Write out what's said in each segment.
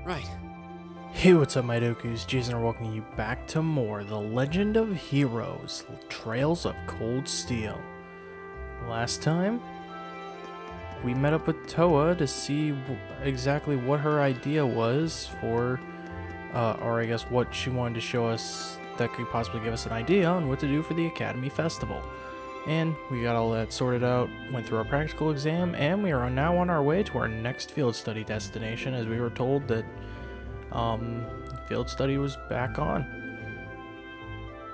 Right. Hey, what's up, my Dokus? Jason are welcoming you back to more The Legend of Heroes, Trails of Cold Steel. Last time, we met up with Toa to see exactly what her idea was for, or I guess what she wanted to show us that could possibly give us an idea on what to do for the Academy Festival. And we got all that sorted out, went through our practical exam, and we are now on our way to our next field study destination, as we were told that field study was back on.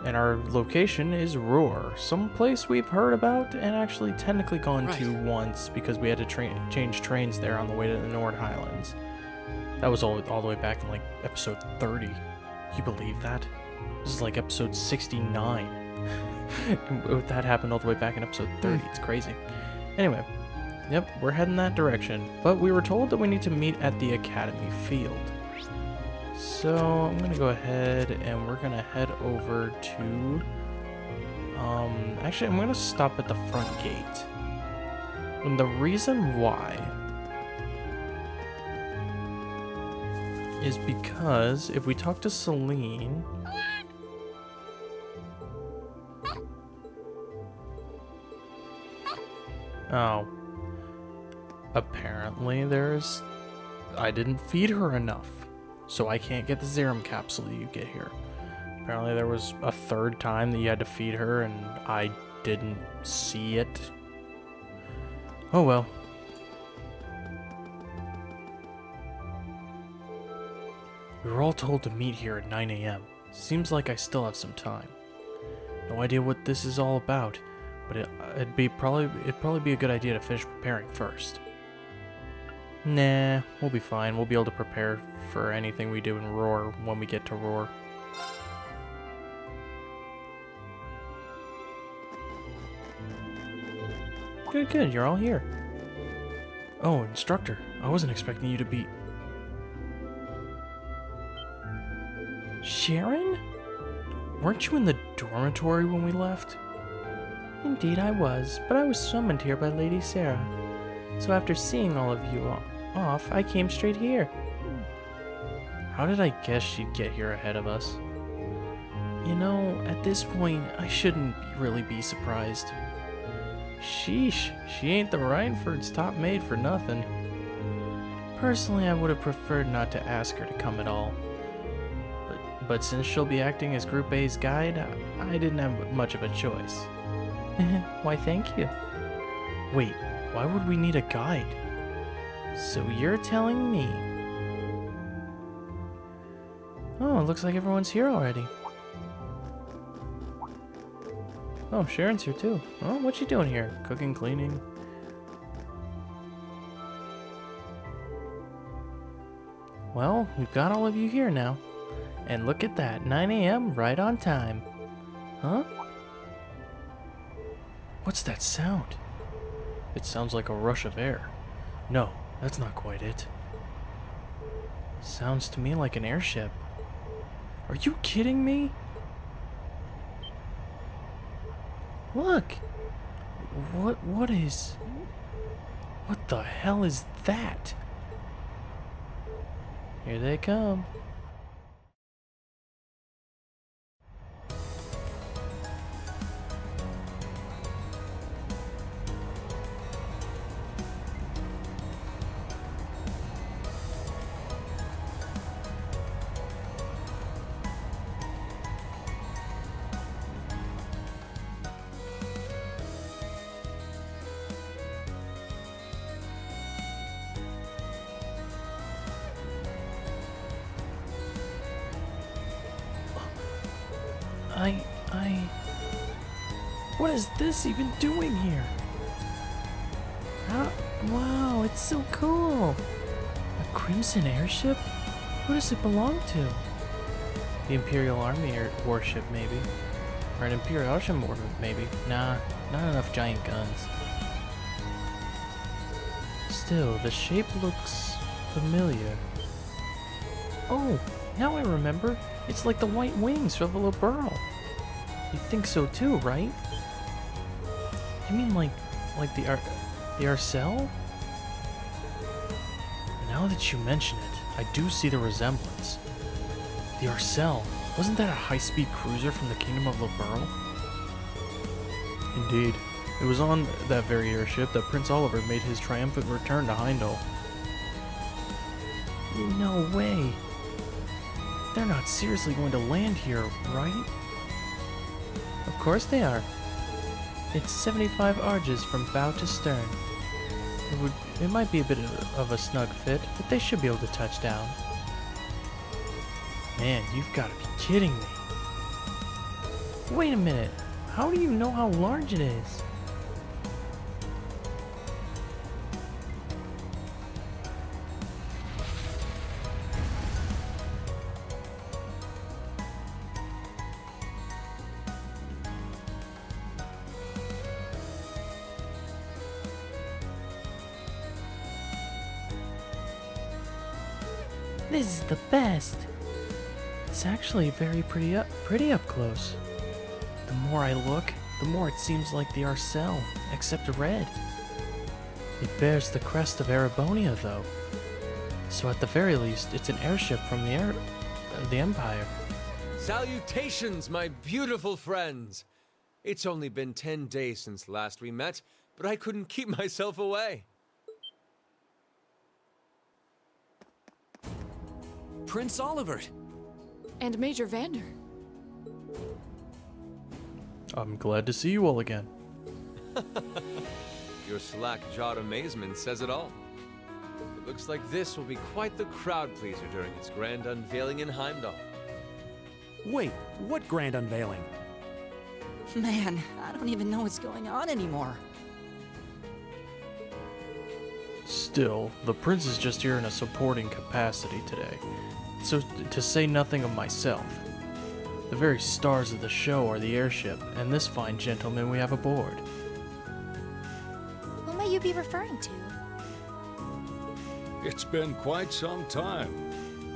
And our location is Roar, some place we've heard about and actually technically gone to once because we had to change trains there on the way to the Nord Highlands. That was all the way back in like episode 30. You believe that? This is like episode 69. That happened all the way back in episode 30. It's crazy. Anyway, yep, we're heading that direction. But we were told that we need to meet at the Academy Field. So I'm gonna go ahead and we're gonna head over to actually I'm gonna stop at the front gate. And the reason why is because if we talk to Celine, oh, apparently I didn't feed her enough. So I can't get the serum capsule you get here. Apparently there was a third time that you had to feed her and I didn't see it. Oh well. We were all told to meet here at 9 a.m. Seems like I still have some time. No idea what this is all about, but it'd probably be a good idea to finish preparing first. Nah, we'll be fine. We'll be able to prepare for anything we do in Roar when we get to Roar. Good, you're all here. Oh, instructor, I wasn't expecting you to be... Sharon? Weren't you in the dormitory when we left? Indeed I was, but I was summoned here by Lady Sarah. So after seeing all of you off, I came straight here. How did I guess she'd get here ahead of us? You know, at this point, I shouldn't really be surprised. Sheesh, she ain't the Rhineford's top maid for nothing. Personally, I would have preferred not to ask her to come at all. But since she'll be acting as Group A's guide, I didn't have much of a choice. Why, thank you. Wait, why would we need a guide? So you're telling me... Oh, it looks like everyone's here already. Oh, Sharon's here too. Oh, what's she doing here? Cooking, cleaning? Well, we've got all of you here now. And look at that, 9 a.m. right on time. Huh? What's that sound? It sounds like a rush of air. No, that's not quite it. Sounds to me like an airship. Are you kidding me? Look! What the hell is that? Here they come. What is this even doing here? Wow, it's so cool. A crimson airship? Who does it belong to? The Imperial Army warship, maybe. Or an Imperial Ocean warship, maybe. Nah, not enough giant guns. Still, the shape looks familiar. Oh, now I remember. It's like the white wings of a Liberl. You think so too, right? You mean like the Arcel? Now that you mention it, I do see the resemblance. The Arcel, wasn't that a high-speed cruiser from the Kingdom of Liberl? Indeed. It was on that very airship that Prince Olivert made his triumphant return to Heimdall. No way. They're not seriously going to land here, right? Of course they are. It's 75 arges from bow to stern. It might be a bit of a snug fit, but they should be able to touch down. Man, you've got to be kidding me. Wait a minute. How do you know how large it is? This is the best. It's actually very pretty up close. The more I look, the more it seems like the Arcel, except red. It bears the crest of Erebonia, though. So at the very least, it's an airship from the Empire. Salutations, my beautiful friends! It's only been 10 days since last we met, but I couldn't keep myself away. Prince Olivert! And Major Vander. I'm glad to see you all again. Your slack-jawed amazement says it all. It looks like this will be quite the crowd pleaser during its grand unveiling in Heimdall. Wait, what grand unveiling? Man, I don't even know what's going on anymore. Still, the prince is just here in a supporting capacity today. So, to say nothing of myself. The very stars of the show are the airship, and this fine gentleman we have aboard. Who may you be referring to? It's been quite some time.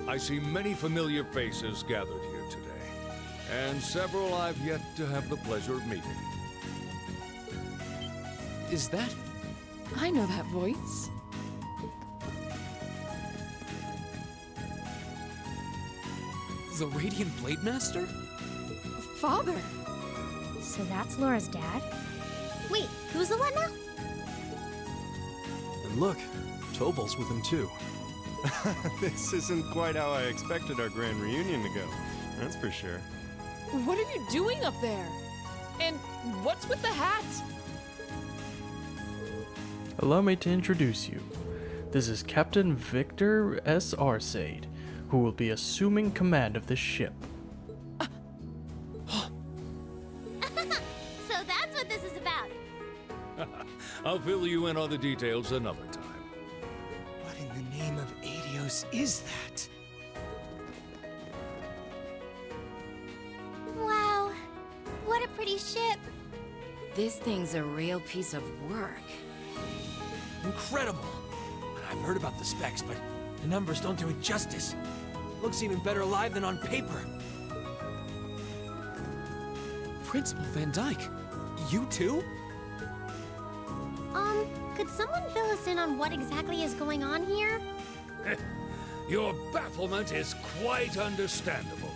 I see many familiar faces gathered here today, and several I've yet to have the pleasure of meeting. Is that... I know that voice. the Radiant Blade Master? Father! So that's Laura's dad? Wait, who's the one now? And look, Tobal's with him too. This isn't quite how I expected our grand reunion to go, that's for sure. What are you doing up there? And what's with the hat? Allow me to introduce you. This is Captain Victor S. Arcade, who will be assuming command of this ship. So that's what this is about. I'll fill you in on the details another time. What in the name of Adios is that? Wow, what a pretty ship. This thing's a real piece of work. Incredible! I've heard about the specs, but the numbers don't do it justice. Looks even better alive than on paper. Principal Van Dyke, you too? Could someone fill us in on what exactly is going on here? Your bafflement is quite understandable.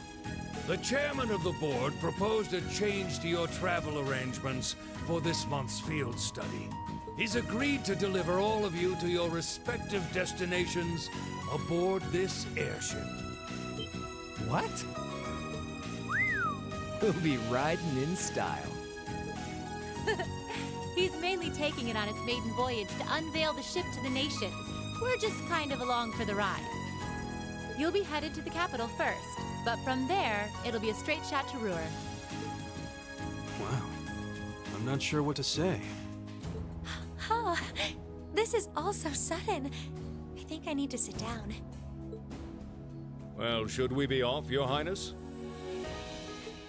The chairman of the board proposed a change to your travel arrangements for this month's field study. He's agreed to deliver all of you to your respective destinations aboard this airship. What? We'll be riding in style. He's mainly taking it on its maiden voyage to unveil the ship to the nation. We're just kind of along for the ride. You'll be headed to the capital first, but from there, it'll be a straight shot to Ruhr. Wow. I'm not sure what to say. Oh, this is all so sudden. I think I need to sit down. Well, should we be off, Your Highness?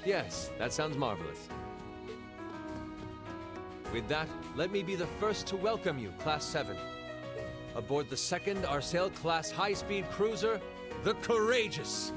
Yes, that sounds marvelous. With that, let me be the first to welcome you, Class 7. Aboard the second Arcel-class high-speed cruiser, the Courageous.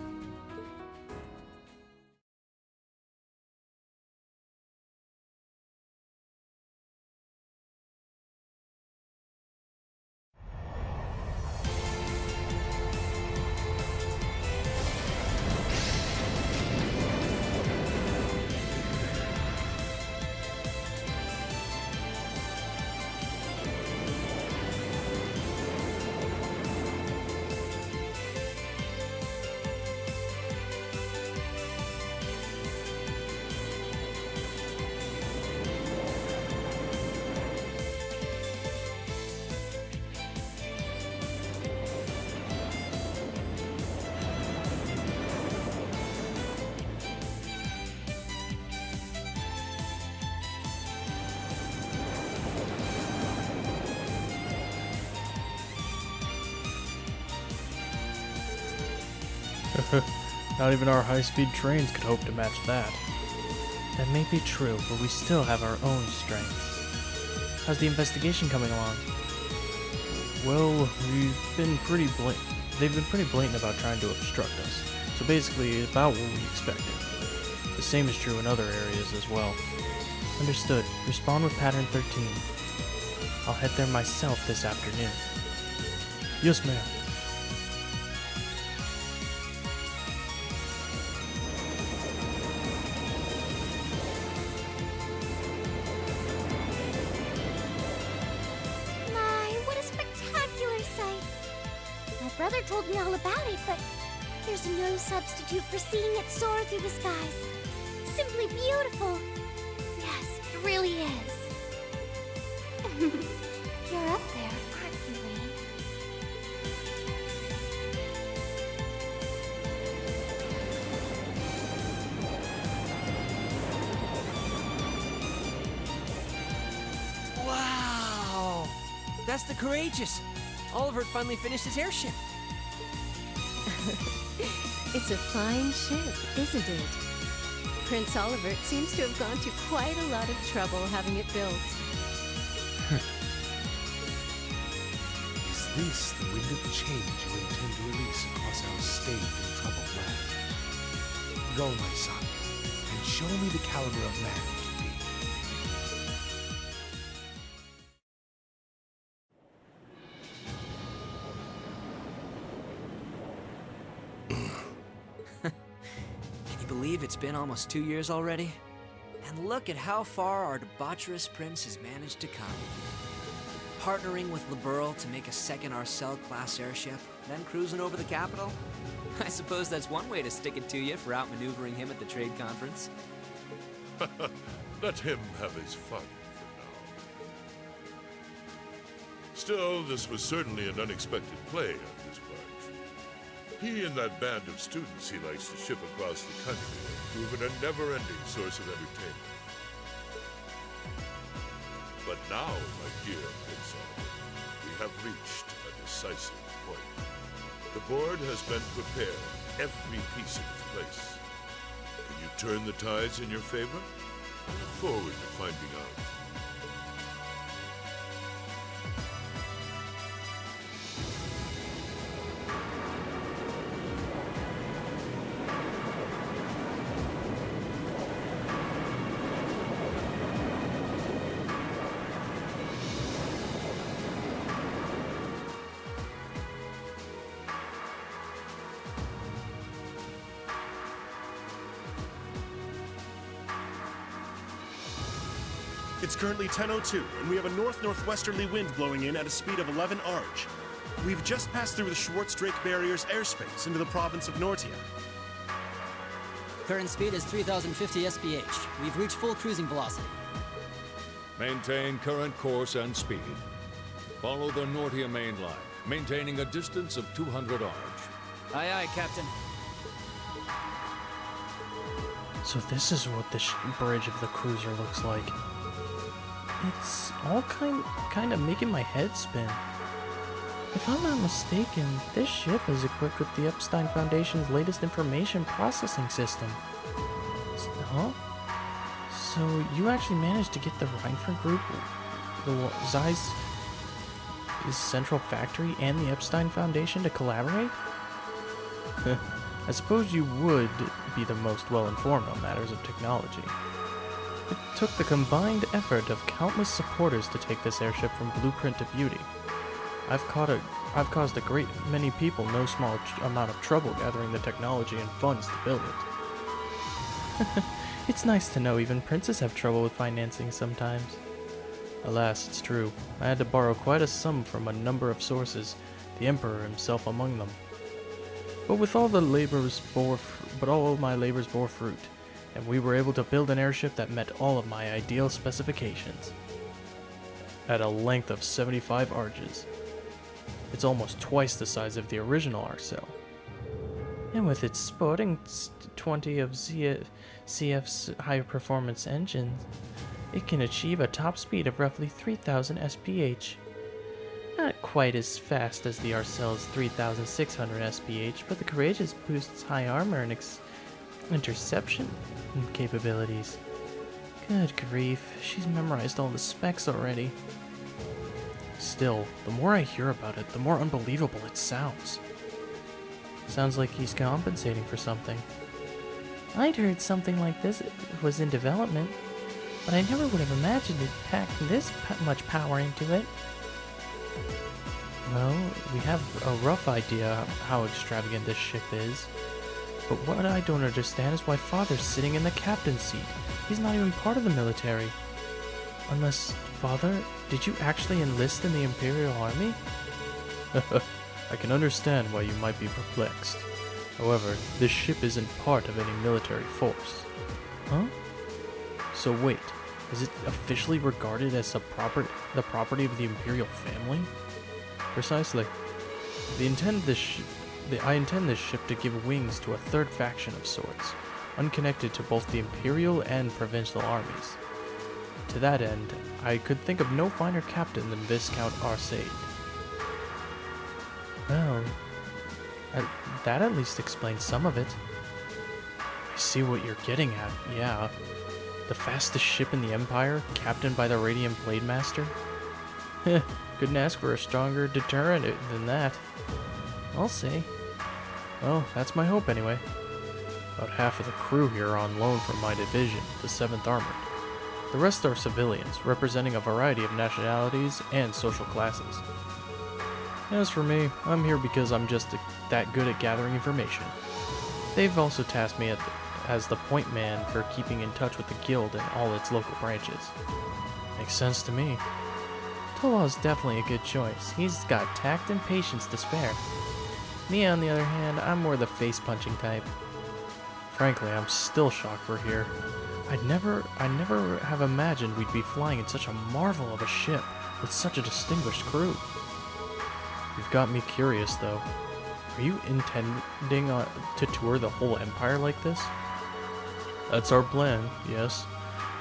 Not even our high-speed trains could hope to match that. That may be true, but we still have our own strengths. How's the investigation coming along? Well, they've been pretty blatant about trying to obstruct us. So basically, about what we expected. The same is true in other areas as well. Understood. Respond with pattern 13. I'll head there myself this afternoon. Yes, ma'am. My brother told me all about it, but there's no substitute for seeing it soar through the skies. Simply beautiful. Yes, it really is. You're up there, aren't you, Wayne? Wow! That's the Courageous! Olivert finally finished his airship. It's a fine ship, isn't it? Prince Olivert seems to have gone to quite a lot of trouble having it built. Is this the wind of change you intend to release across our stained and troubled land? Go, my son, and show me the caliber of man to be. Can you believe it's been almost 2 years already? And look at how far our debaucherous prince has managed to come. Partnering with Liberl to make a second Arcel-class airship, then cruising over the capital? I suppose that's one way to stick it to you for outmaneuvering him at the trade conference. Let him have his fun for now. Still, this was certainly an unexpected play on his part. He and that band of students he likes to ship across the country have proven a never-ending source of entertainment. But now, my dear Prince Olivert, we have reached a decisive point. The board has been prepared, every piece in its place. Can you turn the tides in your favor? I look forward to finding out. It's currently 10:02, and we have a north-northwesterly wind blowing in at a speed of 11 Arj. We've just passed through the Schwartz-Drake Barrier's airspace into the province of Nortia. Current speed is 3,050 SPH. We've reached full cruising velocity. Maintain current course and speed. Follow the Nortia main line, maintaining a distance of 200 Arj. Aye, aye, Captain. So this is what the bridge of the cruiser looks like. It's all kind of making my head spin. If I'm not mistaken, this ship is equipped with the Epstein Foundation's latest information processing system. Huh? So you actually managed to get the Reinford Group, the Zeiss' central factory, and the Epstein Foundation to collaborate? I suppose you would be the most well-informed on matters of technology. It took the combined effort of countless supporters to take this airship from blueprint to beauty. I've caused a great many people no small amount of trouble gathering the technology and funds to build it. It's nice to know even princes have trouble with financing sometimes. Alas, it's true. I had to borrow quite a sum from a number of sources, the Emperor himself among them. But all my labors bore fruit, and we were able to build an airship that met all of my ideal specifications. At a length of 75 arches. It's almost twice the size of the original Arcel. And with its sporting 20 of CF's high-performance engines, it can achieve a top speed of roughly 3,000 SPH. not quite as fast as the Arcel's 3600 SPH, but the Courageous boosts high armor and interception capabilities. Good grief, she's memorized all the specs already. Still, the more I hear about it, the more unbelievable it sounds. Sounds like he's compensating for something. I'd heard something like this was in development, but I never would have imagined it packed this much power into it. Well, we have a rough idea how extravagant this ship is, but what I don't understand is why Father's sitting in the captain's seat. He's not even part of the military. Unless, Father, did you actually enlist in the Imperial Army? I can understand why you might be perplexed. However, this ship isn't part of any military force. Huh? So wait, is it officially regarded as the property of the Imperial family? Precisely. I intend this ship to give wings to a third faction of sorts, unconnected to both the Imperial and provincial armies. To that end, I could think of no finer captain than Viscount Arcade. Well, that at least explains some of it. I see what you're getting at, yeah. The fastest ship in the Empire, captained by the Radiant Blade Master? Heh, couldn't ask for a stronger deterrent than that. I'll say. Well, that's my hope anyway. About half of the crew here are on loan from my division, the 7th Armored. The rest are civilians, representing a variety of nationalities and social classes. As for me, I'm here because I'm just that good at gathering information. They've also tasked me as the point man for keeping in touch with the guild and all its local branches. Makes sense to me. Tolaw's definitely a good choice. He's got tact and patience to spare. Me, on the other hand, I'm more the face-punching type. Frankly, I'm still shocked we're here. I'd never have imagined we'd be flying in such a marvel of a ship with such a distinguished crew. You've got me curious, though. Are you intending to tour the whole Empire like this? That's our plan, yes.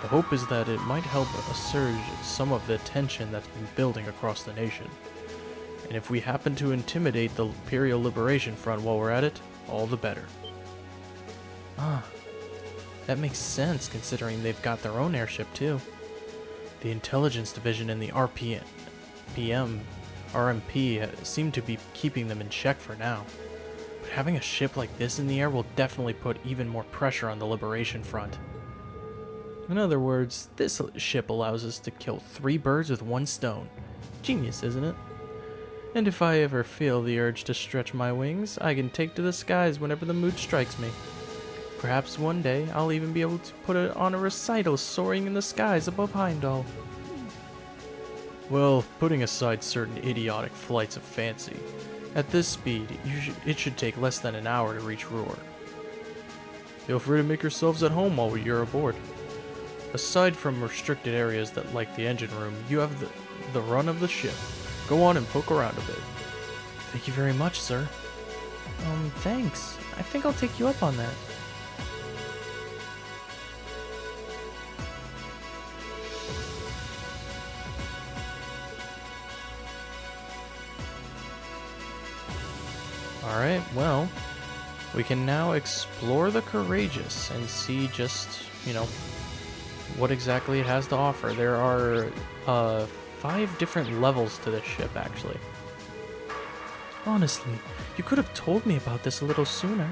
The hope is that it might help assuage some of the tension that's been building across the nation. And if we happen to intimidate the Imperial Liberation Front while we're at it, all the better. Ah, that makes sense considering they've got their own airship too. The Intelligence Division and the RMP seem to be keeping them in check for now. But having a ship like this in the air will definitely put even more pressure on the Liberation Front. In other words, this ship allows us to kill 3 birds with 1 stone. Genius, isn't it? And if I ever feel the urge to stretch my wings, I can take to the skies whenever the mood strikes me. Perhaps one day I'll even be able to put it on a recital soaring in the skies above Heimdall. Well, putting aside certain idiotic flights of fancy, at this speed, it should take less than an hour to reach Ruhr. Feel free to make yourselves at home while you're aboard. Aside from restricted areas that like the engine room, you have the run of the ship. Go on and poke around a bit. Thank you very much, sir. Thanks. I think I'll take you up on that. Alright, well, we can now explore the Courageous and see just, what exactly it has to offer. There are 5 different levels to this ship, actually. Honestly, you could have told me about this a little sooner.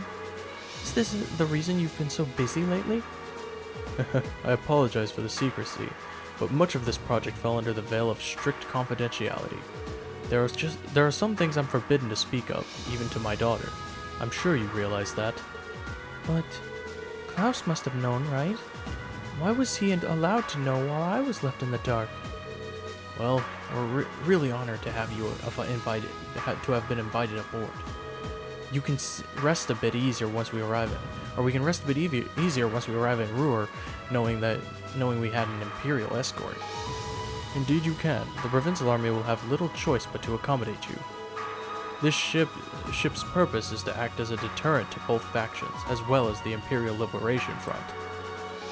Is this the reason you've been so busy lately? I apologize for the secrecy, but much of this project fell under the veil of strict confidentiality. There are some things I'm forbidden to speak of, even to my daughter. I'm sure you realize that. But Klaus must have known, right? Why was he allowed to know while I was left in the dark? Well, we're really honored to have been invited aboard. You can rest a bit easier once we arrive we can rest a bit easier once we arrive in Ruhr, knowing we had an Imperial escort. Indeed you can. The Provincial Army will have little choice but to accommodate you. This ship's purpose is to act as a deterrent to both factions, as well as the Imperial Liberation Front.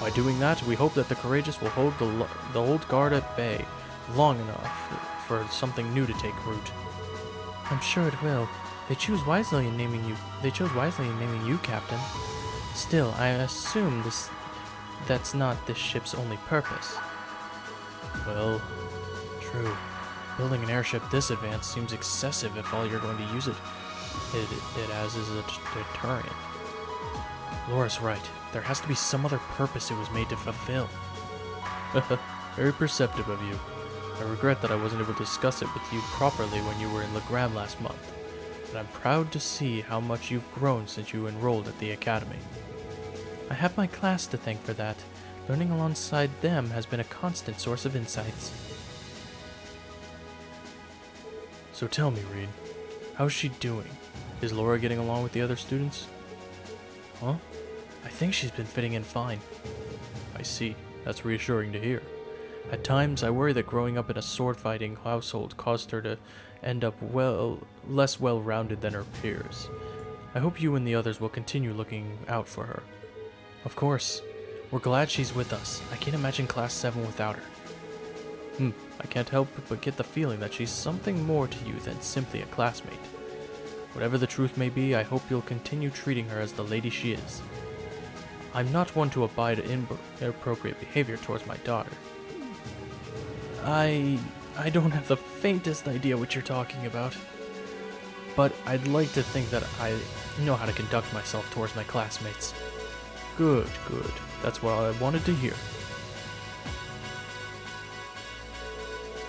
By doing that, we hope that the Courageous will hold the Old Guard at bay long enough for something new to take root. I'm sure it will. They chose wisely in naming you, Captain. Still, I assume that's not this ship's only purpose. Well, true. Building an airship this advanced seems excessive if all you're going to use it as is a deterrent. Laura's right. There has to be some other purpose it was made to fulfill. Very perceptive of you. I regret that I wasn't able to discuss it with you properly when you were in Legram last month, but I'm proud to see how much you've grown since you enrolled at the academy. I have my class to thank for that. Learning alongside them has been a constant source of insights. So tell me, Reed, how's she doing? Is Laura getting along with the other students? Huh? I think she's been fitting in fine. I see. That's reassuring to hear. At times, I worry that growing up in a sword-fighting household caused her to end up less well-rounded than her peers. I hope you and the others will continue looking out for her. Of course. We're glad she's with us. I can't imagine Class 7 without her. I can't help but get the feeling that she's something more to you than simply a classmate. Whatever the truth may be, I hope you'll continue treating her as the lady she is. I'm not one to abide inappropriate behavior towards my daughter. I don't have the faintest idea what you're talking about. But I'd like to think that I know how to conduct myself towards my classmates. Good. That's what I wanted to hear.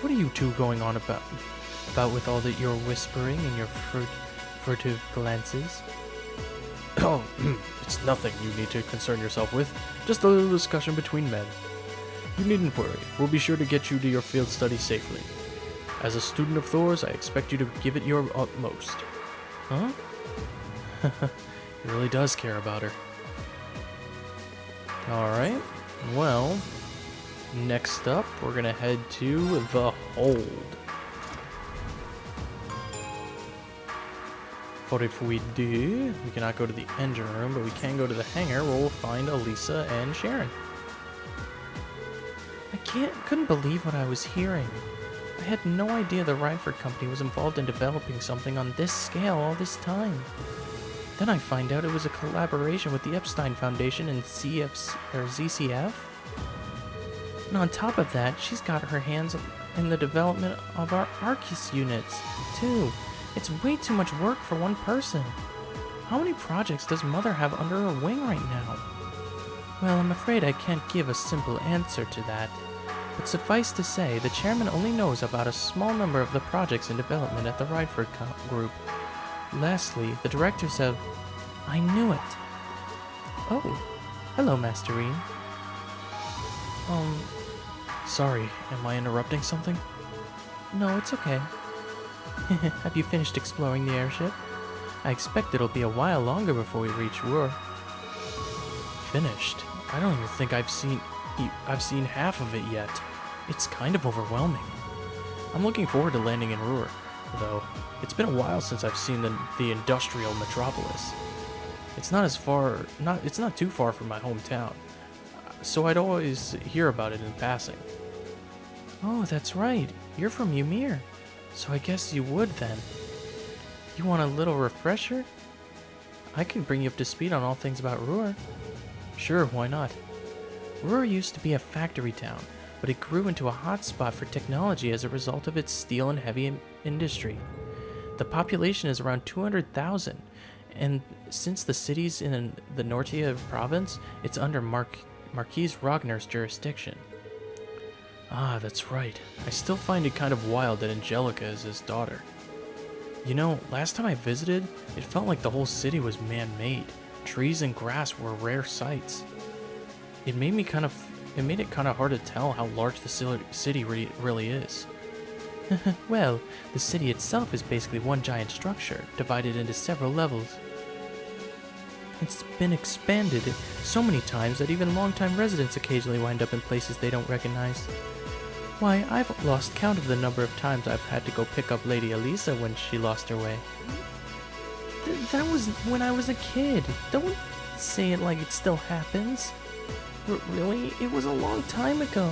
What are you two going on about with all that your whispering and your furtive glances? Oh, it's nothing you need to concern yourself with. Just a little discussion between men. You needn't worry. We'll be sure to get you to your field study safely. As a student of Thor's, I expect you to give it your utmost. Huh? He really does care about her. Alright, well, next up, we're gonna head to the hold. But if we do, we cannot go to the engine room, but we can go to the hangar where we'll find Elisa and Sharon. I couldn't believe what I was hearing. I had no idea the Reinford Company was involved in developing something on this scale all this time. Then I find out it was a collaboration with the Epstein Foundation and ZCF. And on top of that, she's got her hands in the development of our Arcus units, too. It's way too much work for one person. How many projects does Mother have under her wing right now? Well, I'm afraid I can't give a simple answer to that. But suffice to say, the chairman only knows about a small number of the projects in development at the Reinford Group. Lastly, the directors have... I knew it. Oh, hello, Masterine. Sorry, am I interrupting something? No, it's okay. Have you finished exploring the airship? I expect it'll be a while longer before we reach Ruhr. Finished? I don't even think I've seen half of it yet. It's kind of overwhelming. I'm looking forward to landing in Ruhr, though. It's been a while since I've seen the industrial metropolis. It's not too far from my hometown, so I'd always hear about it in passing. Oh, that's right. You're from Ymir, so I guess you would then. You want a little refresher? I can bring you up to speed on all things about Ruhr. Sure, why not? Ruhr used to be a factory town, but it grew into a hotspot for technology as a result of its steel and heavy industry. The population is around 200,000, and since the city's in the Nortia province, it's under Marquis Ragnar's jurisdiction. Ah, that's right. I still find it kind of wild that Angelica is his daughter. You know, last time I visited, it felt like the whole city was man-made. Trees and grass were rare sights. It made it kind of hard to tell how large the city really is. Well, the city itself is basically one giant structure, divided into several levels. It's been expanded so many times that even longtime residents occasionally wind up in places they don't recognize. Why, I've lost count of the number of times I've had to go pick up Lady Elisa when she lost her way. That was when I was a kid. Don't say it like it still happens. Really? It was a long time ago.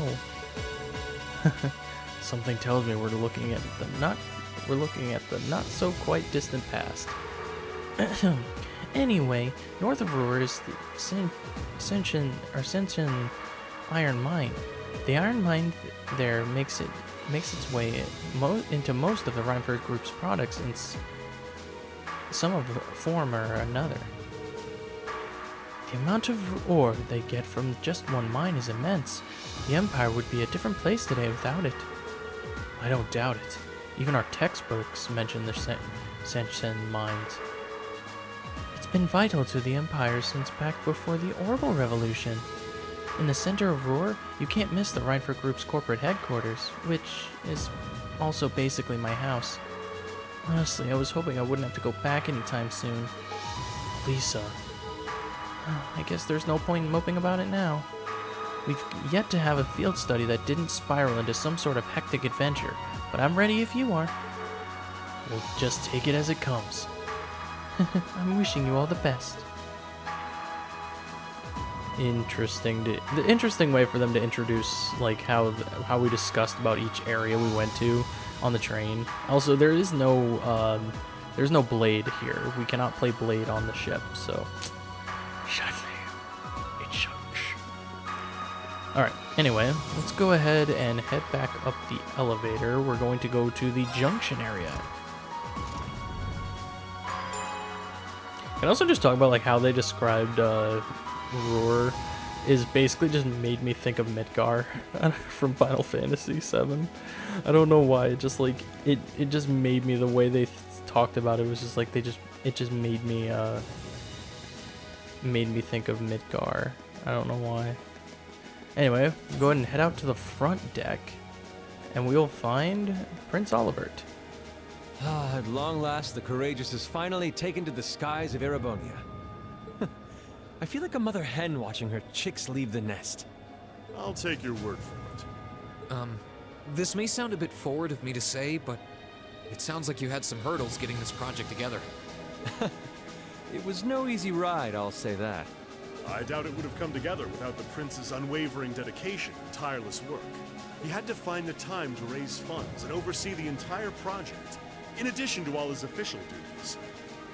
Something tells me we're looking at the not so quite distant past. Anyway, north of Ruhr is the Ascension iron mine. The iron mine there makes its way into most of the Reinford Group's products in some of the form or another. The amount of ore they get from just one mine is immense. The Empire would be a different place today without it. I don't doubt it. Even our textbooks mention the Ascension mines. It's been vital to the Empire since back before the Orbital Revolution. In the center of Ruhr, you can't miss the Reinford Group's corporate headquarters, which is also basically my house. Honestly, I was hoping I wouldn't have to go back anytime soon. Lisa. I guess there's no point in moping about it now. We've yet to have a field study that didn't spiral into some sort of hectic adventure, but I'm ready if you are. We'll just take it as it comes. I'm wishing you all the best. The interesting way for them to introduce like how we discussed about each area we went to on the train. Also, there's no blade here. We cannot play blade on the ship, so it sucks. Alright, anyway, let's go ahead and head back up the elevator. We're going to go to the junction area. And also just talk about like how they described Ruhr is basically just made me think of Midgar from Final Fantasy VII. I don't know why. It just like it just made me the way they talked about it was just like it just made me think of Midgar. I don't know why. Anyway, go ahead and head out to the front deck, and we'll find Prince Olivert. At long last, the Courageous is finally taken to the skies of Erebonia. I feel like a mother hen watching her chicks leave the nest. I'll take your word for it. This may sound a bit forward of me to say, but it sounds like you had some hurdles getting this project together. It was no easy ride, I'll say that. I doubt it would have come together without the Prince's unwavering dedication and tireless work. He had to find the time to raise funds and oversee the entire project, in addition to all his official duties.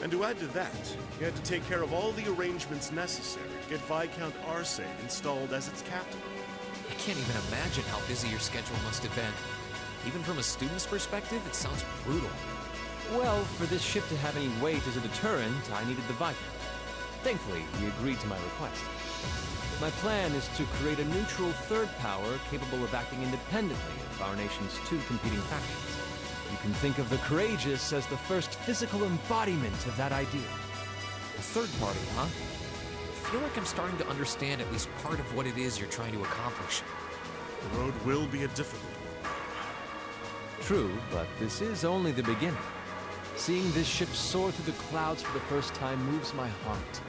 And to add to that, he had to take care of all the arrangements necessary to get Viscount Arce installed as its captain. I can't even imagine how busy your schedule must have been. Even from a student's perspective, it sounds brutal. Well, for this ship to have any weight as a deterrent, I needed the Viscount. Thankfully, he agreed to my request. My plan is to create a neutral third power capable of acting independently of our nation's two competing factions. You can think of the Courageous as the first physical embodiment of that idea. A third party, huh? I feel like I'm starting to understand at least part of what it is you're trying to accomplish. The road will be a difficult one. True, but this is only the beginning. Seeing this ship soar through the clouds for the first time moves my heart,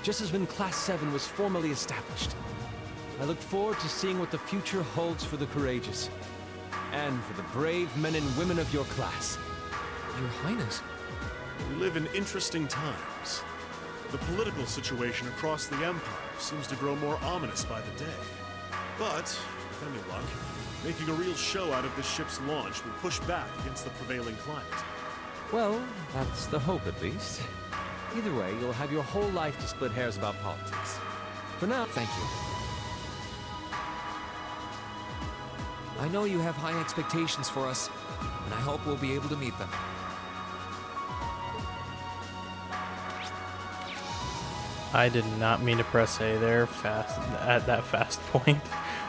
just as when Class 7 was formally established. I look forward to seeing what the future holds for the Courageous, and for the brave men and women of your class. Your Highness. We live in interesting times. The political situation across the Empire seems to grow more ominous by the day. But, with any luck, making a real show out of this ship's launch will push back against the prevailing climate. Well, that's the hope at least. Either way, you'll have your whole life to split hairs about politics. For now, thank you. I know you have high expectations for us, and I hope we'll be able to meet them. I did not mean to press A there at that fast point,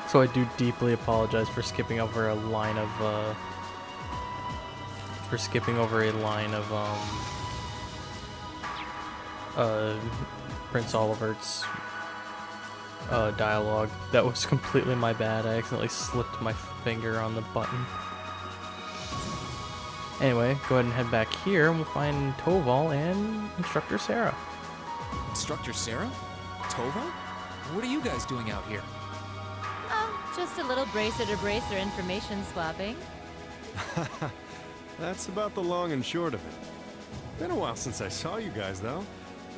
so I do deeply apologize for skipping over a line of Prince Olivert's dialogue. That was completely my bad. I accidentally slipped my finger on the button. Anyway, go ahead and head back here and we'll find Toval and Instructor Sarah. Instructor Sarah? Toval? What are you guys doing out here? Oh, just a little bracer-to-bracer information swapping. That's about the long and short of it. Been a while since I saw you guys, though.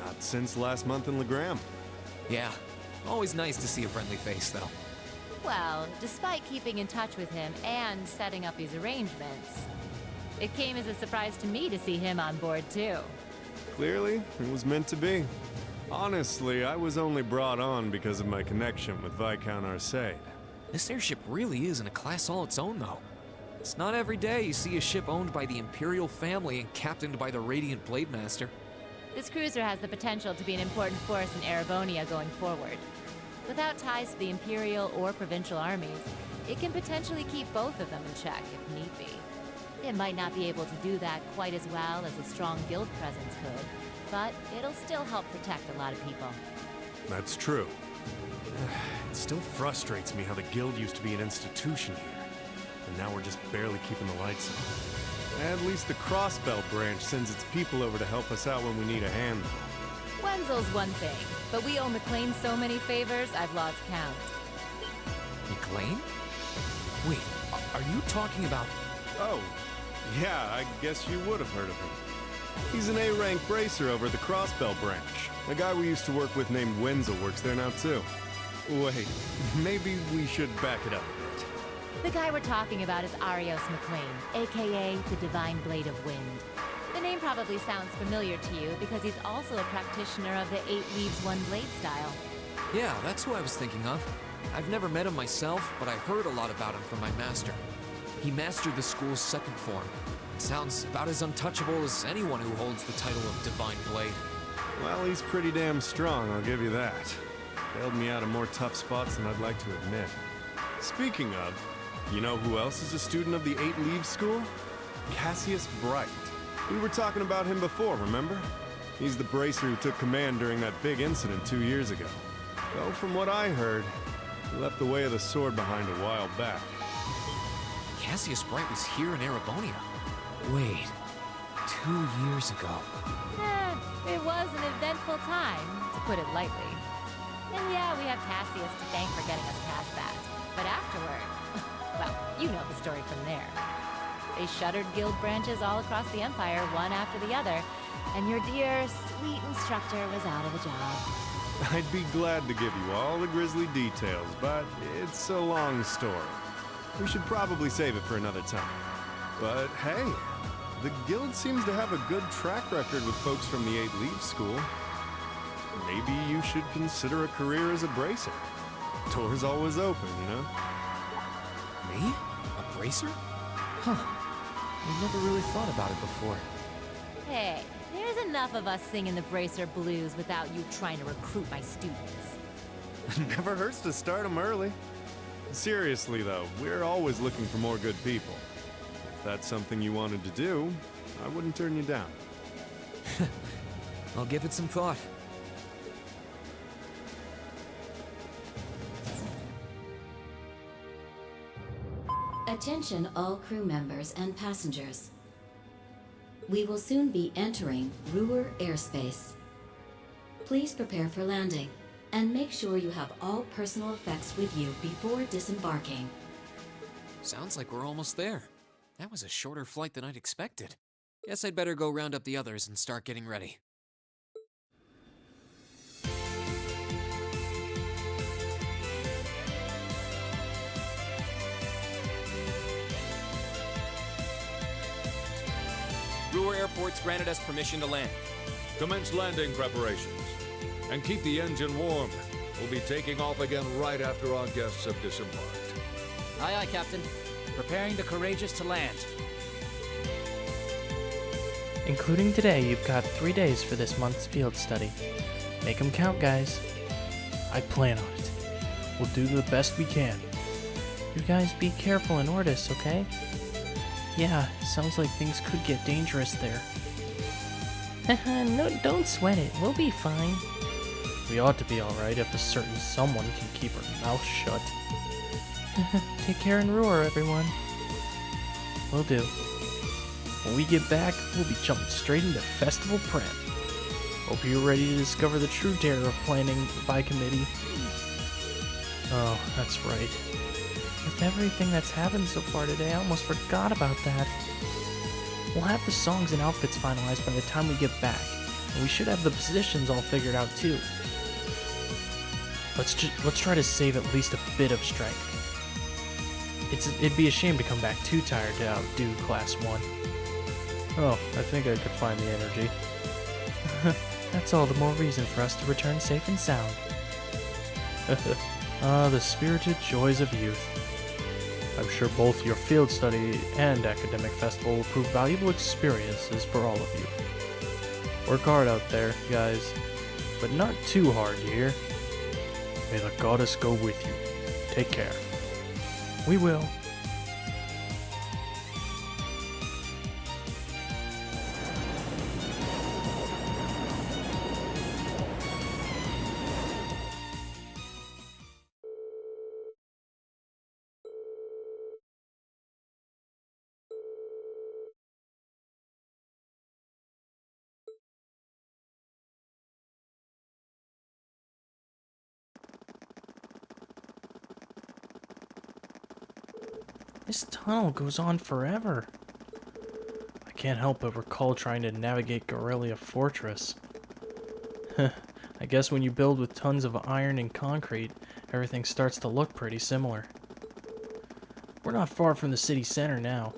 Not since last month in Legram. Yeah, always nice to see a friendly face, though. Well, despite keeping in touch with him and setting up these arrangements, it came as a surprise to me to see him on board too. Clearly, it was meant to be. Honestly, I was only brought on because of my connection with Viscount Arcade. This airship really is in a class all its own, though. It's not every day you see a ship owned by the Imperial family and captained by the Radiant Blade Master. This cruiser has the potential to be an important force in Erebonia going forward. Without ties to the Imperial or Provincial armies, it can potentially keep both of them in check if need be. It might not be able to do that quite as well as a strong guild presence could, but it'll still help protect a lot of people. That's true. It still frustrates me how the guild used to be an institution here, and now we're just barely keeping the lights on. At least the Crossbelt branch sends its people over to help us out when we need a hand. Wenzel's one thing, but we owe McLean so many favors, I've lost count. McLean? Wait, are you talking about... Oh, yeah, I guess you would have heard of him. He's an A-rank bracer over at the Crossbelt branch. A guy we used to work with named Wenzel works there now too. Wait, maybe we should back it up a bit. The guy we're talking about is Arios McLean, aka the Divine Blade of Wind. The name probably sounds familiar to you because he's also a practitioner of the 8 Leaves 1 Blade style. Yeah, that's who I was thinking of. I've never met him myself, but I heard a lot about him from my master. He mastered the school's second form. It sounds about as untouchable as anyone who holds the title of Divine Blade. Well, he's pretty damn strong, I'll give you that. Bailed me out of more tough spots than I'd like to admit. Speaking of, you know who else is a student of the 8 Leaves School? Cassius Bright. We were talking about him before, remember? He's the bracer who took command during that big incident 2 years ago. Though from what I heard, he left the way of the sword behind a while back. Cassius Bright was here in Erebonia. Wait, 2 years ago. It was an eventful time, to put it lightly. And yeah, we have Cassius to thank for getting us past that. But afterward, well, you know the story from there. They shuttered guild branches all across the Empire, one after the other, and your dear, sweet instructor was out of a job. I'd be glad to give you all the grisly details, but it's a long story. We should probably save it for another time. But hey, the guild seems to have a good track record with folks from the 8 Leaves School. Maybe you should consider a career as a bracer. Door's always open, you know? Me? A bracer? Huh. I never really thought about it before. Hey, there's enough of us singing the bracer blues without you trying to recruit my students. Never hurts to start them early. Seriously though, we're always looking for more good people. If that's something you wanted to do, I wouldn't turn you down. I'll give it some thought. Attention all crew members and passengers. We will soon be entering Ruhr airspace. Please prepare for landing, and make sure you have all personal effects with you before disembarking. Sounds like we're almost there. That was a shorter flight than I'd expected. Guess I'd better go round up the others and start getting ready. Ruhr Airport's granted us permission to land. Commence landing preparations. And keep the engine warm. We'll be taking off again right after our guests have disembarked. Aye, aye, Captain. Preparing the Courageous to land. Including today, you've got 3 days for this month's field study. Make 'em count, guys. I plan on it. We'll do the best we can. You guys be careful in Ordis, okay? Yeah, sounds like things could get dangerous there. No, don't sweat it. We'll be fine. We ought to be alright if a certain someone can keep her mouth shut. Take care in Ruhr, everyone. Will do. When we get back, we'll be jumping straight into Festival Prep. Hope you're ready to discover the true terror of planning by committee. Oh, that's right. With everything that's happened so far today, I almost forgot about that. We'll have the songs and outfits finalized by the time we get back, and we should have the positions all figured out too. Let's try to save at least a bit of strength. It'd be a shame to come back too tired to outdo Class 1. Oh, I think I could find the energy. That's all the more reason for us to return safe and sound. Ah, the spirited joys of youth. I'm sure both your field study and academic festival will prove valuable experiences for all of you. Work hard out there, guys, but not too hard, you hear? May the goddess go with you. Take care. We will. This tunnel goes on forever. I can't help but recall trying to navigate Guerrilla Fortress. I guess when you build with tons of iron and concrete, everything starts to look pretty similar. We're not far from the city center now.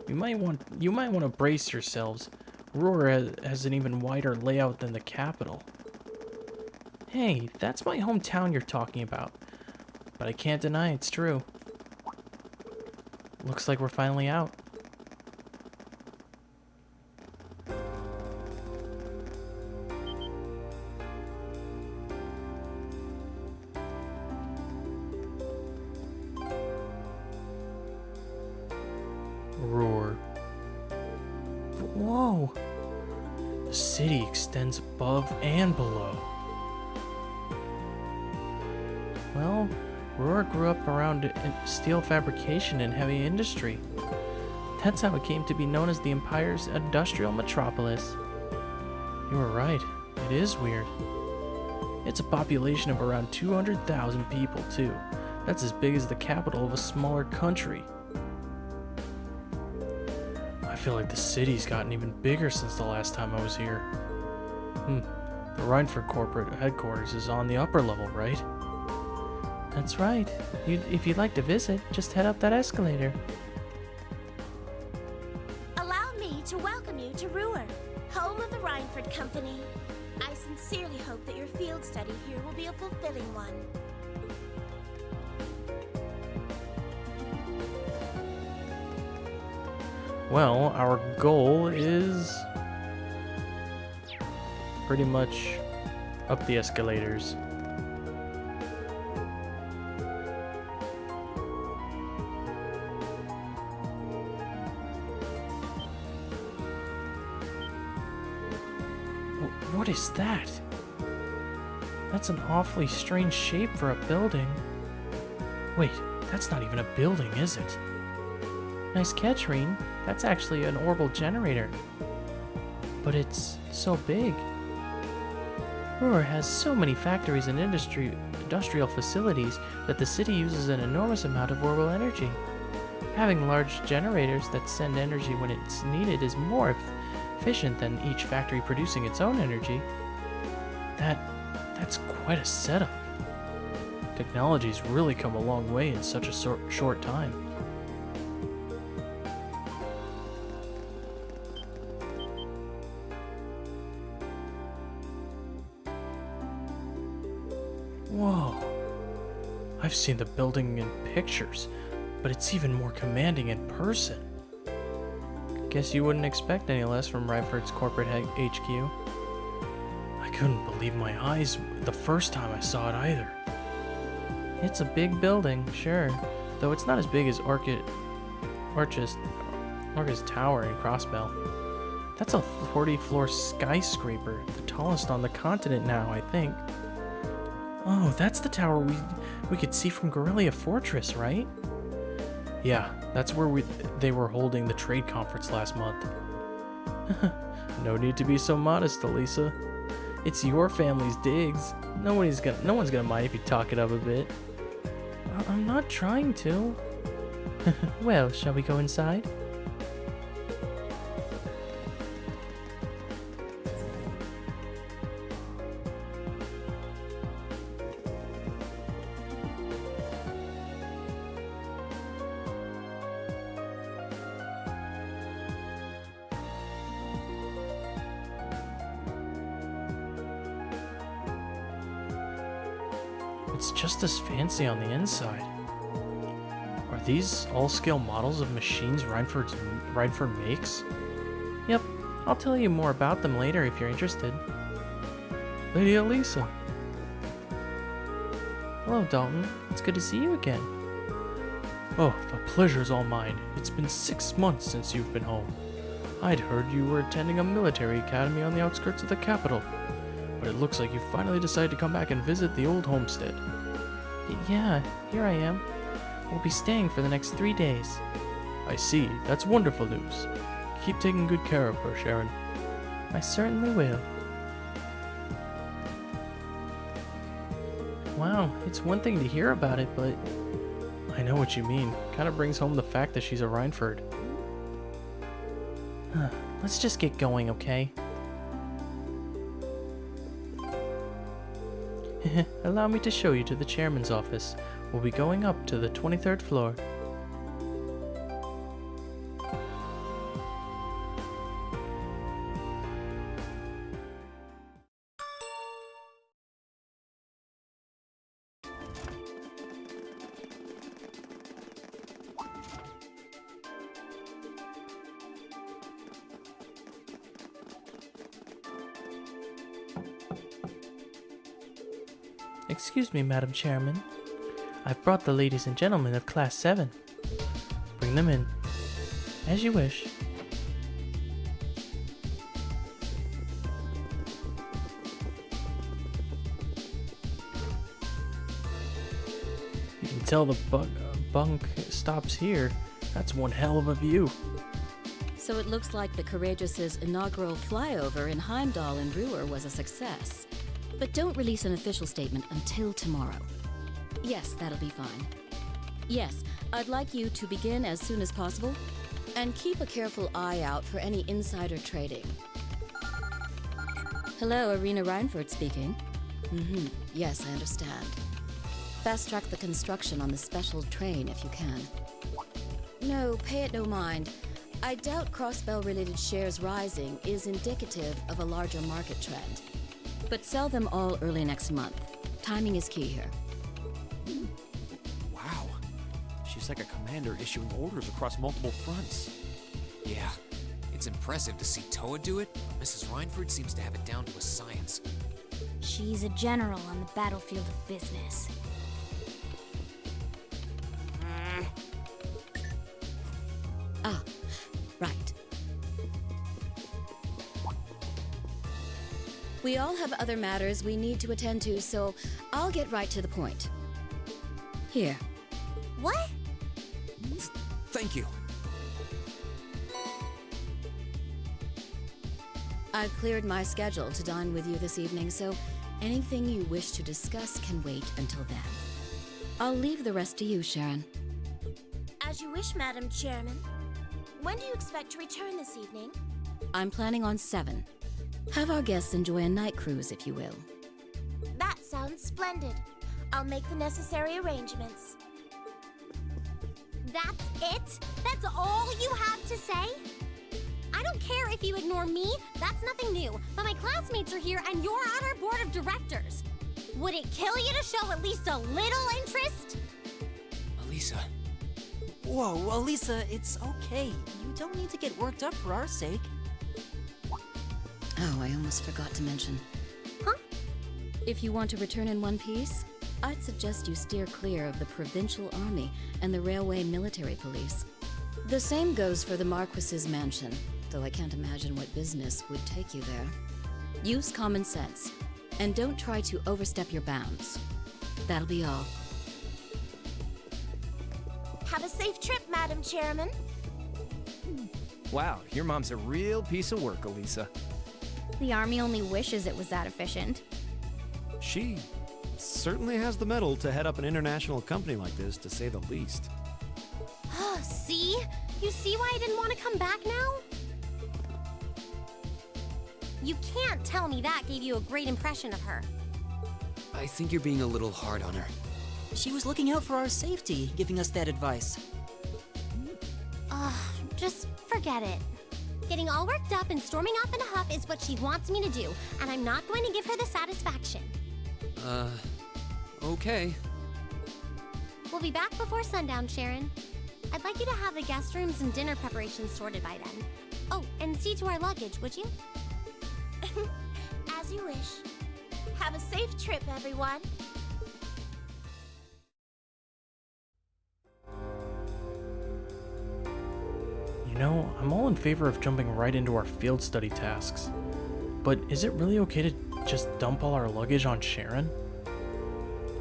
You might want to brace yourselves. Ruhr has an even wider layout than the capital. Hey, that's my hometown you're talking about. But I can't deny it's true. Looks like we're finally out. Roar. Whoa! The city extends above and below. Well, Roar grew up around steel fabrication and heavy industry. That's how it came to be known as the Empire's industrial metropolis. You were right, it is weird. It's a population of around 200,000 people, too. That's as big as the capital of a smaller country. I feel like the city's gotten even bigger since the last time I was here. The Rhineford corporate headquarters is on the upper level, right? That's right. If you'd like to visit, just head up that escalator. Allow me to welcome you to Ruhr, home of the Rhineford Company. I sincerely hope that your field study here will be a fulfilling one. Well, our goal is pretty much up the escalators. What is that? That's an awfully strange shape for a building. Wait, that's not even a building, is it? Nice catch, Reen. That's actually an orbital generator. But it's so big. Ruhr has so many factories and industrial facilities that the city uses an enormous amount of orbital energy. Having large generators that send energy when it's needed is more efficient than each factory producing its own energy. That's quite a setup. Technology's really come a long way in such a short time. Whoa. I've seen the building in pictures, but it's even more commanding in person. Guess you wouldn't expect any less from Rhineford's corporate HQ. I couldn't believe my eyes the first time I saw it either. It's a big building, sure, though it's not as big as Orca's Tower in Crossbell. That's a 40-floor skyscraper, the tallest on the continent now, I think. Oh, that's the tower we could see from Guerrilla Fortress, right? Yeah, that's where they were holding the trade conference last month. No need to be so modest, Elisa. It's your family's digs. No one's gonna mind if you talk it up a bit. I'm not trying to. Well, shall we go inside? it's just as fancy on the inside. Are these all-scale models of machines Reinford makes? Yep, I'll tell you more about them later if you're interested. Lady Elisa. Hello, Dalton. It's good to see you again. Oh, the pleasure's all mine. It's been 6 months since you've been home. I'd heard you were attending a military academy on the outskirts of the capital, but it looks like you finally decided to come back and visit the old homestead. Yeah, here I am. We'll be staying for the next 3 days. I see. That's wonderful news. Keep taking good care of her, Sharon. I certainly will. Wow, it's one thing to hear about it, but I know what you mean. Kind of brings home the fact that she's a Reinford. Let's just get going, okay? Allow me to show you to the chairman's office. We'll be going up to the 23rd floor. Excuse me, Madam Chairman. I've brought the ladies and gentlemen of Class 7. Bring them in. As you wish. You can tell the bunk stops here. That's one hell of a view. So it looks like the Courageous' inaugural flyover in Heimdall and Ruhr was a success. But don't release an official statement until tomorrow. Yes, that'll be fine. Yes, I'd like you to begin as soon as possible, and keep a careful eye out for any insider trading. Hello, Irina Reinford speaking. Yes, I understand. Fast-track the construction on the special train if you can. No, pay it no mind. I doubt Crossbell-related shares rising is indicative of a larger market trend. But sell them all early next month. Timing is key here. Wow. She's like a commander issuing orders across multiple fronts. Yeah, it's impressive to see Toa do it. Mrs. Reinford seems to have it down to a science. She's a general on the battlefield of business. Ah, right. We all have other matters we need to attend to, so I'll get right to the point. Here. What? Thank you. I've cleared my schedule to dine with you this evening, so anything you wish to discuss can wait until then. I'll leave the rest to you, Sharon. As you wish, Madam Chairman. When do you expect to return this evening? I'm planning on 7. Have our guests enjoy a night cruise, if you will. That sounds splendid. I'll make the necessary arrangements. That's it? That's all you have to say? I don't care if you ignore me, that's nothing new, but my classmates are here and you're on our board of directors. Would it kill you to show at least a little interest? Elisa. Whoa, Elisa, it's okay. You don't need to get worked up for our sake. Oh, I almost forgot to mention. Huh? If you want to return in one piece, I'd suggest you steer clear of the Provincial Army and the Railway Military Police. The same goes for the Marquis's mansion, though I can't imagine what business would take you there. Use common sense, and don't try to overstep your bounds. That'll be all. Have a safe trip, Madam Chairman. Wow, your mom's a real piece of work, Elisa. The Army only wishes it was that efficient. She certainly has the mettle to head up an international company like this, to say the least. See? You see why I didn't want to come back now? You can't tell me that gave you a great impression of her. I think you're being a little hard on her. She was looking out for our safety, giving us that advice. Just forget it. Getting all worked up and storming off in a huff is what she wants me to do, and I'm not going to give her the satisfaction. Okay. We'll be back before sundown, Sharon. I'd like you to have the guest rooms and dinner preparations sorted by then. Oh, and see to our luggage, would you? As you wish. Have a safe trip, everyone. You know, I'm all in favor of jumping right into our field study tasks. But is it really okay to just dump all our luggage on Sharon?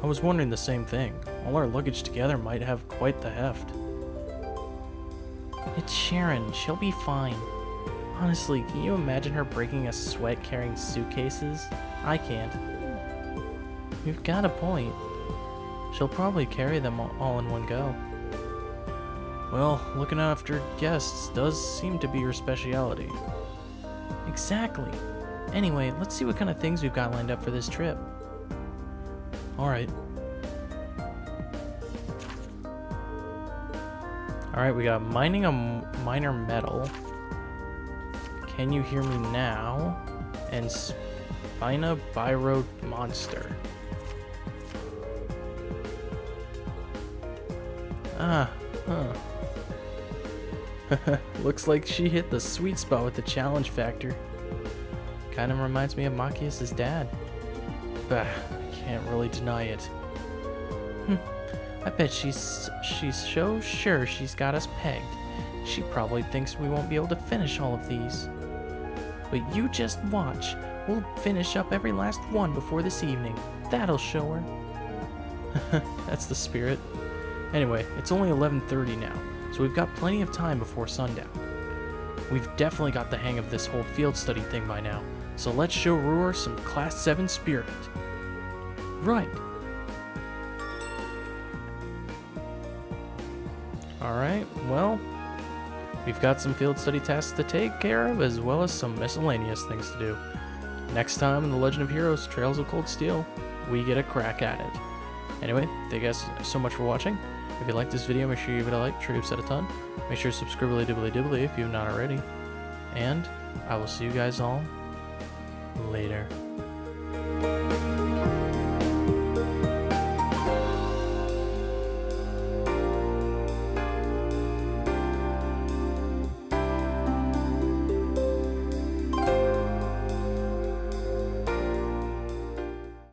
I was wondering the same thing. All our luggage together might have quite the heft. It's Sharon. She'll be fine. Honestly, can you imagine her breaking a sweat carrying suitcases? I can't. You've got a point. She'll probably carry them all in one go. Well, looking after guests does seem to be your specialty. Exactly. Anyway, let's see what kind of things we've got lined up for this trip. Alright. Alright, we got mining a minor metal. Can you hear me now? And Spina Biro Monster. Looks like she hit the sweet spot with the challenge factor. Kind of reminds me of Machias' dad. Bah, I can't really deny it. I bet she's so sure she's got us pegged. She probably thinks we won't be able to finish all of these. But you just watch. We'll finish up every last one before this evening. That'll show her. That's the spirit. Anyway, it's only 11:30 now, so we've got plenty of time before sundown. We've definitely got the hang of this whole field study thing by now, so let's show Ruhr some Class 7 spirit. Right. Alright, well, we've got some field study tasks to take care of, as well as some miscellaneous things to do. Next time in The Legend of Heroes Trails of Cold Steel, we get a crack at it. Anyway, thank you guys so much for watching. If you liked this video, make sure you give it a like, sure you've said a ton. Make sure to subscribe if you've not already. And I will see you guys all later.